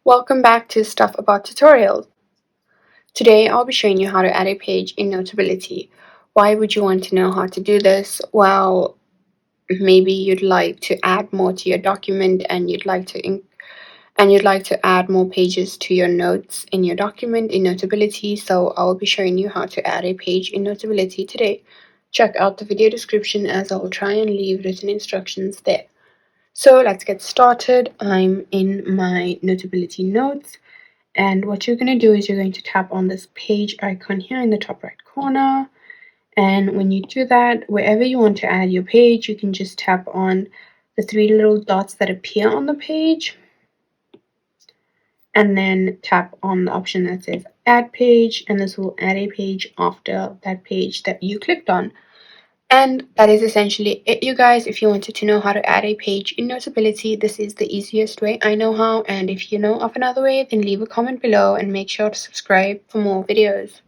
Welcome back to Stuff About Tutorials. Today I'll be showing you how to add a page in Notability. Why would you want to know how to do this? Well, maybe you'd like to add more to your document and you'd like to add more pages to your notes in your document in Notability. So I'll be showing you how to add a page in Notability today. Check out the video description as I'll try and leave written instructions there. So let's get started. I'm in my Notability notes. And what you're going to do is you're going to tap on this page icon here in the top right corner. And when you do that, wherever you want to add your page, you can just tap on the three little dots that appear on the page. And then tap on the option that says add page. And this will add a page after that page that you clicked on. And that is essentially it, you guys. If you wanted to know how to add a page in Notability, this is the easiest way I know how. And if you know of another way, then leave a comment below and make sure to subscribe for more videos.